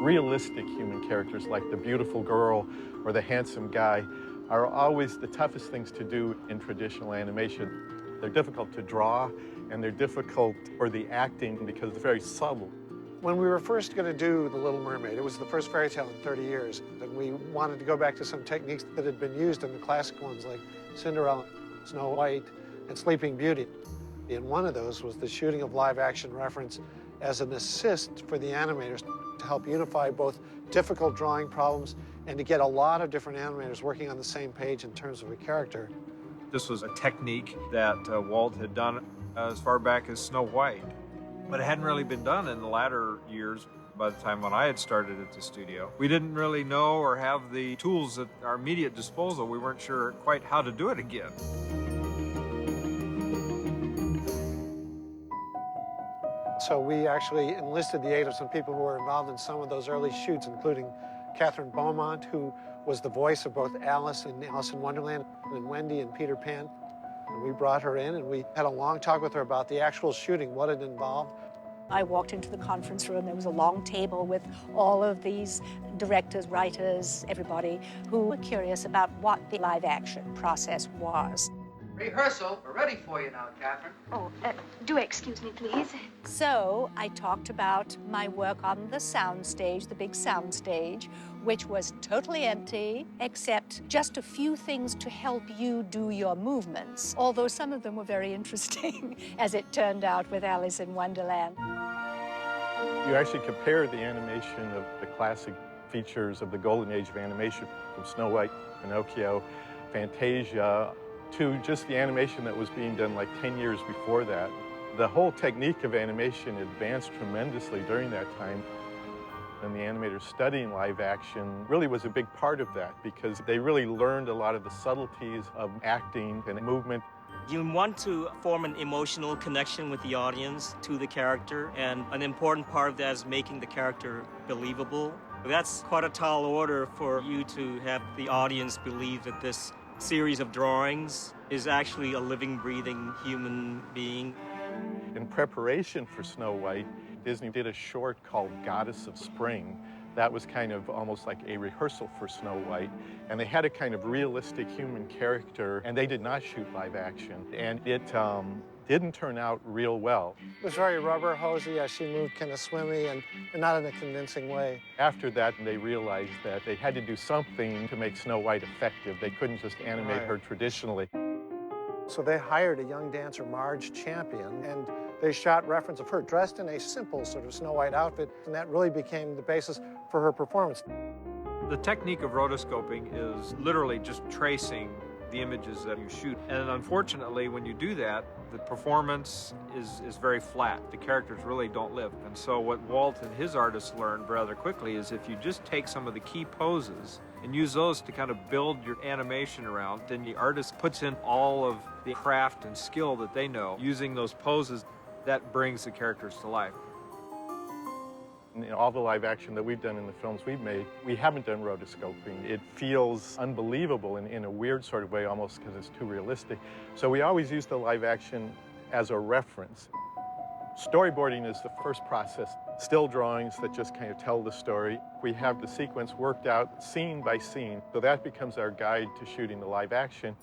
Realistic human characters like the beautiful girl or the handsome guy are always the toughest things to do in traditional animation. They're difficult to draw, and they're difficult for the acting because it's very subtle. When we were first going to do The Little Mermaid, it was the first fairy tale in 30 years, and we wanted to go back to some techniques that had been used in the classic ones like Cinderella, Snow White, and Sleeping Beauty. And one of those was the shooting of live-action reference as an assist for the animators to help unify both difficult drawing problems and to get a lot of different animators working on the same page in terms of a character. This was a technique that Walt had done as far back as Snow White, but it hadn't really been done in the latter years. By the time when I had started at the studio, we didn't really know or have the tools at our immediate disposal. We weren't sure quite how to do it again. So we actually enlisted the aid of some people who were involved in some of those early shoots, including Catherine Beaumont, who was the voice of both Alice in Alice in Wonderland and Wendy in Peter Pan. And we brought her in, and we had a long talk with her about the actual shooting, what it involved. I walked into the conference room. There was a long table with all of these directors, writers, everybody who were curious about what the live-action process was. Rehearsal, we're ready for you now, Catherine. Oh, do excuse me, please. So I talked about my work on the sound stage, the big sound stage, which was totally empty, except just a few things to help you do your movements, although some of them were very interesting, as it turned out with Alice in Wonderland. You actually compare the animation of the classic features of the golden age of animation from Snow White, Pinocchio, Fantasia, to just the animation that was being done like 10 years before that. The whole technique of animation advanced tremendously during that time. And the animators studying live action really was a big part of that because they really learned a lot of the subtleties of acting and movement. You want to form an emotional connection with the audience to the character, and an important part of that is making the character believable. That's quite a tall order for you to have the audience believe that this series of drawings is actually a living, breathing human being. In preparation for Snow White, Disney did a short called Goddess of Spring. That was kind of almost like a rehearsal for Snow White. And they had a kind of realistic human character, and they did not shoot live action. And it didn't turn out real well. It was very rubber hosey as she moved kind of swimmy and not in a convincing way. After that, they realized that they had to do something to make Snow White effective. They couldn't just animate her traditionally. So they hired a young dancer, Marge Champion, and they shot reference of her dressed in a simple sort of Snow White outfit, and that really became the basis for her performance. The technique of rotoscoping is literally just tracing the images that you shoot. And unfortunately, when you do that, the performance is very flat. The characters really don't live. And so what Walt and his artists learned rather quickly is if you just take some of the key poses and use those to kind of build your animation around, then the artist puts in all of the craft and skill that they know. Using those poses, that brings the characters to life. In all the live action that we've done in the films we've made, we haven't done rotoscoping. It feels unbelievable in a weird sort of way, almost because it's too realistic. So we always use the live action as a reference. Storyboarding is the first process. Still drawings that just kind of tell the story. We have the sequence worked out scene by scene, so that becomes our guide to shooting the live action.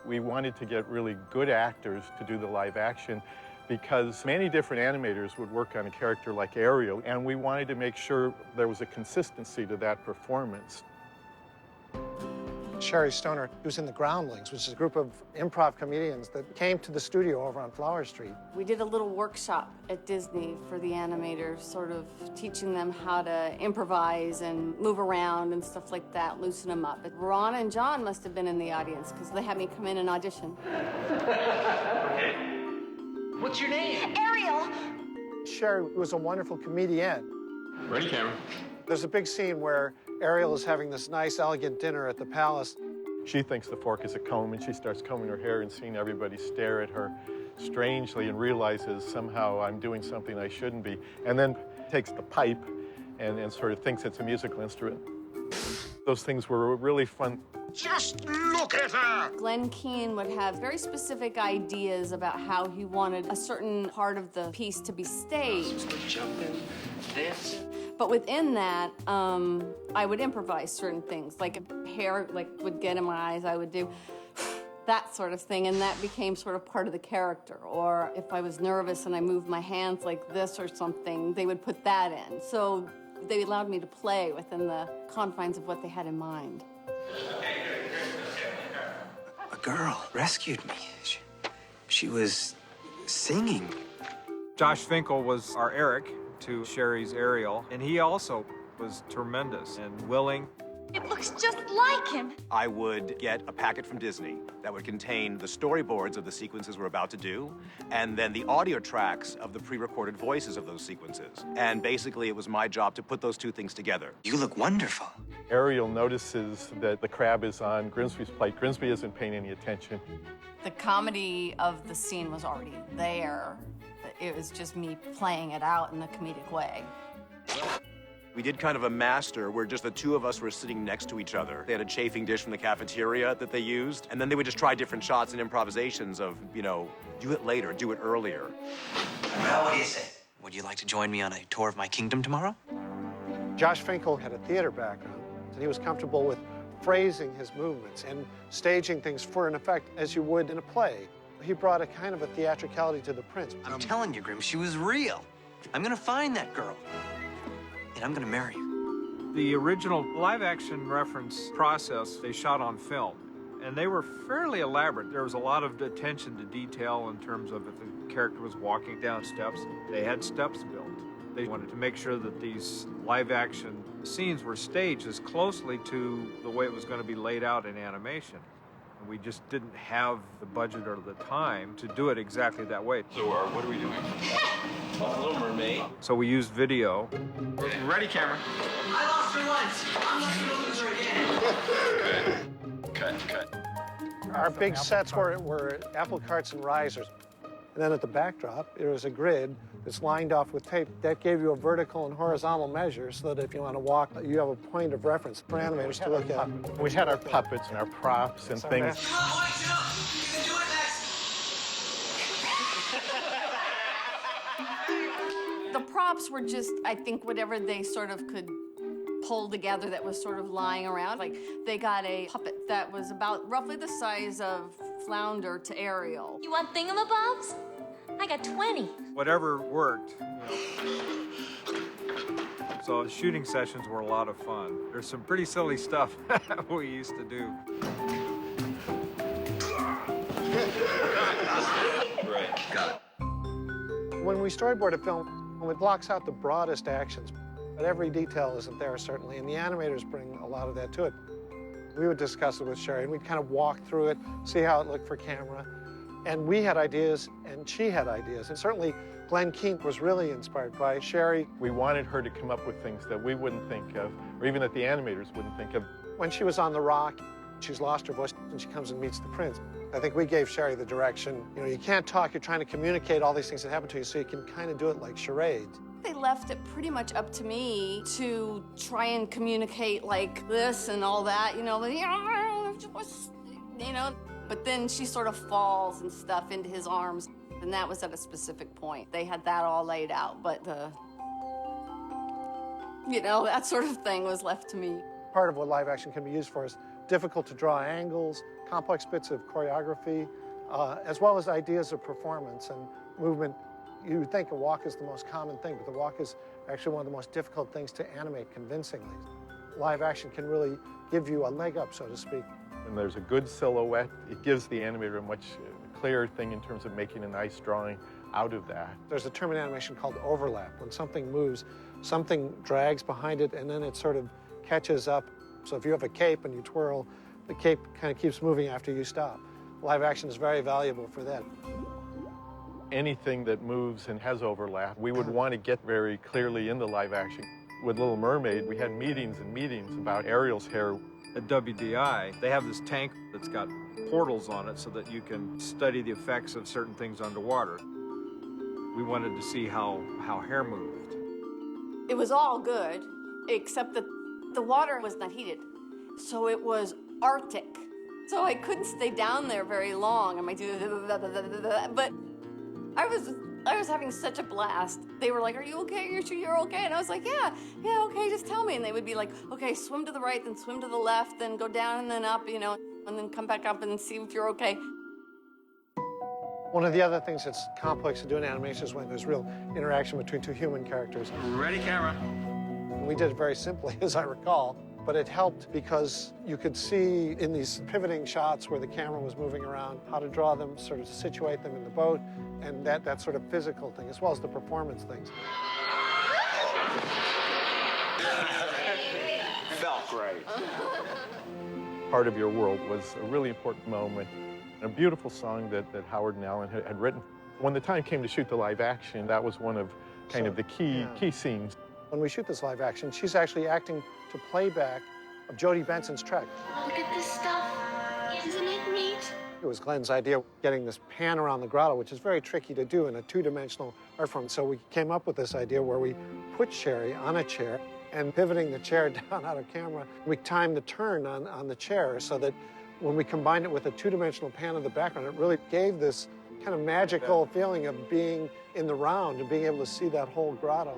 We wanted to get really good actors to do the live action because many different animators would work on a character like Ariel, and we wanted to make sure there was a consistency to that performance. Sherry Stoner, who's in the Groundlings, which is a group of improv comedians that came to the studio over on Flower Street. We did a little workshop at Disney for the animators, sort of teaching them how to improvise and move around and stuff like that, loosen them up. But Ron and John must have been in the audience because they had me come in and audition. Okay. What's your name? Ariel! Sherry was a wonderful comedian. Ready, camera. There's a big scene where Ariel is having this nice, elegant dinner at the palace. She thinks the fork is a comb, and she starts combing her hair and seeing everybody stare at her strangely and realizes somehow I'm doing something I shouldn't be. And then takes the pipe and sort of thinks it's a musical instrument. Those things were really fun. Just look at her! Glenn Keane would have very specific ideas about how he wanted a certain part of the piece to be staged. Jumping, dancing. But within that, I would improvise certain things. Like if hair would get in my eyes, I would do that sort of thing, and that became sort of part of the character. Or if I was nervous and I moved my hands like this or something, they would put that in. So they allowed me to play within the confines of what they had in mind. A girl rescued me. She was singing. Josh Finkel was our Eric to Sherry's Ariel, and he also was tremendous and willing. It looks just like him. I would get a packet from Disney that would contain the storyboards of the sequences we're about to do, and then the audio tracks of the pre-recorded voices of those sequences. And basically, it was my job to put those two things together. You look wonderful. Ariel notices that the crab is on Grimsby's plate. Grimsby isn't paying any attention. The comedy of the scene was already there. It was just me playing it out in a comedic way. We did kind of a master where just the two of us were sitting next to each other. They had a chafing dish from the cafeteria that they used, and then they would just try different shots and improvisations of, you know, do it later, do it earlier. Well, what do you say? Would you like to join me on a tour of my kingdom tomorrow? Josh Finkel had a theater background, and he was comfortable with phrasing his movements and staging things for an effect as you would in a play. He brought a kind of a theatricality to the prince. I'm telling you, Grim, she was real. I'm gonna find that girl, and I'm gonna marry her. The original live-action reference process, they shot on film, and they were fairly elaborate. There was a lot of attention to detail in terms of if the character was walking down steps, they had steps built. They wanted to make sure that these live-action scenes were staged as closely to the way it was going to be laid out in animation. And we just didn't have the budget or the time to do it exactly that way. So, what are we doing? Little Mermaid. So we used video. Ready, camera. I lost her once. I'm not gonna lose her again. Cut. Our big sets were apple carts and risers. And then at the backdrop, there was a grid that's lined off with tape. That gave you a vertical and horizontal measure so that if you want to walk, you have a point of reference for animators to look at. We had our puppets and our props and things. Come on, boys, you can do it next. The props were just, I think, whatever they sort of could pull together that was sort of lying around. Like, they got a puppet that was about roughly the size of Flounder to Ariel. You want thingamabobs? I got 20. Whatever worked, you know. So the shooting sessions were a lot of fun. There's some pretty silly stuff we used to do. Right. Got it. When we storyboard a film, it blocks out the broadest actions, but every detail isn't there, certainly, and the animators bring a lot of that to it. We would discuss it with Sherry, and we'd kind of walk through it, see how it looked for camera. And we had ideas, and she had ideas. And certainly, Glenn Keane was really inspired by Sherry. We wanted her to come up with things that we wouldn't think of, or even that the animators wouldn't think of. When she was on the rock, she's lost her voice, and she comes and meets the prince. I think we gave Sherry the direction. You know, you can't talk, you're trying to communicate all these things that happen to you, so you can kind of do it like charades. They left it pretty much up to me to try and communicate like this and all that, you know, but then she sort of falls and stuff into his arms, and that was at a specific point. They had that all laid out, but that sort of thing was left to me. Part of what live action can be used for is difficult to draw angles, complex bits of choreography, as well as ideas of performance and movement. You would think a walk is the most common thing, but the walk is actually one of the most difficult things to animate convincingly. Live action can really give you a leg up, so to speak. When there's a good silhouette, it gives the animator a much clearer thing in terms of making a nice drawing out of that. There's a term in animation called overlap. When something moves, something drags behind it, and then it sort of catches up. So if you have a cape and you twirl, the cape kind of keeps moving after you stop. Live action is very valuable for that. Anything that moves and has overlap, we would want to get very clearly into live action. With Little Mermaid, we had meetings and meetings about Ariel's hair. At WDI, they have this tank that's got portals on it so that you can study the effects of certain things underwater. We wanted to see how hair moved. It was all good, except that the water was not heated, so it was Arctic. So I couldn't stay down there very long. But I was I was having such a blast. They were like, are you okay? You're sure you're okay? And I was like, yeah, okay, just tell me. And they would be like, okay, swim to the right, then swim to the left, then go down and then up, you know, and then come back up and see if you're okay. One of the other things that's complex to do in animation is when there's real interaction between two human characters. Ready, camera. We did it very simply, as I recall, but it helped because you could see in these pivoting shots where the camera was moving around how to draw them, sort of situate them in the boat, and that sort of physical thing, as well as the performance things. Felt great. Part of Your World was a really important moment, a beautiful song that Howard and Alan had written. When the time came to shoot the live action, that was one of kind of the key scenes. When we shoot this live action, she's actually acting to playback of Jodie Benson's track. Look at this stuff. Isn't it neat? It was Glenn's idea, getting this pan around the grotto, which is very tricky to do in a two-dimensional art form. So we came up with this idea where we put Sherry on a chair and pivoting the chair down out of camera, we timed the turn on the chair so that when we combined it with a two-dimensional pan of the background, it really gave this kind of magical feeling of being in the round and being able to see that whole grotto.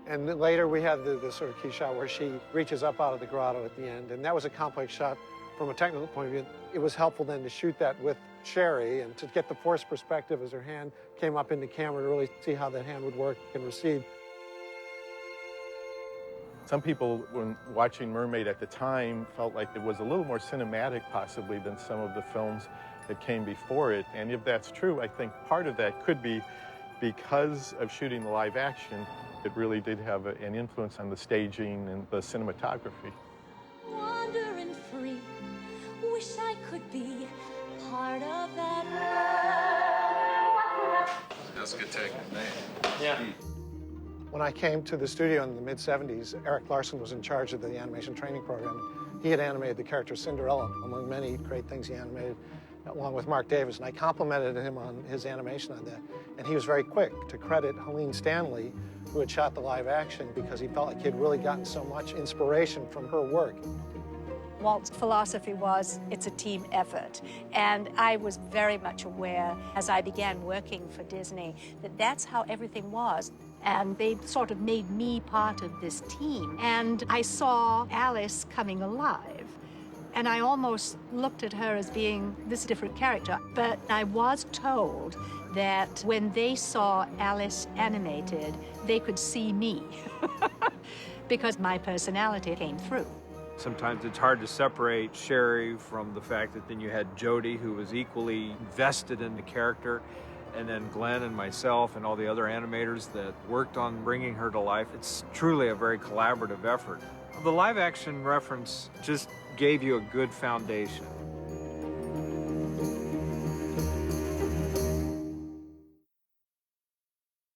And then later we have the sort of key shot where she reaches up out of the grotto at the end, and that was a complex shot from a technical point of view. It was helpful then to shoot that with Sherry and to get the forced perspective as her hand came up into camera to really see how that hand would work and recede. Some people, when watching Mermaid at the time, felt like it was a little more cinematic possibly than some of the films that came before it. And if that's true, I think part of that could be because of shooting the live action, it really did have an influence on the staging and the cinematography. Wandering free, wish I could be part of that. That was a good take. Yeah. When I came to the studio in the mid-'70s, Eric Larson was in charge of the animation training program. He had animated the character Cinderella, among many great things he animated, along with Mark Davis, and I complimented him on his animation on that. And he was very quick to credit Helene Stanley, who had shot the live action, because he felt like he had really gotten so much inspiration from her work. Walt's philosophy was it's a team effort. And I was very much aware as I began working for Disney that that's how everything was. And they sort of made me part of this team. And I saw Alice coming alive. And I almost looked at her as being this different character. But I was told that when they saw Alice animated, they could see me because my personality came through. Sometimes it's hard to separate Sherry from the fact that then you had Jodie, who was equally invested in the character, and then Glenn and myself and all the other animators that worked on bringing her to life. It's truly a very collaborative effort. The live action reference just gave you a good foundation.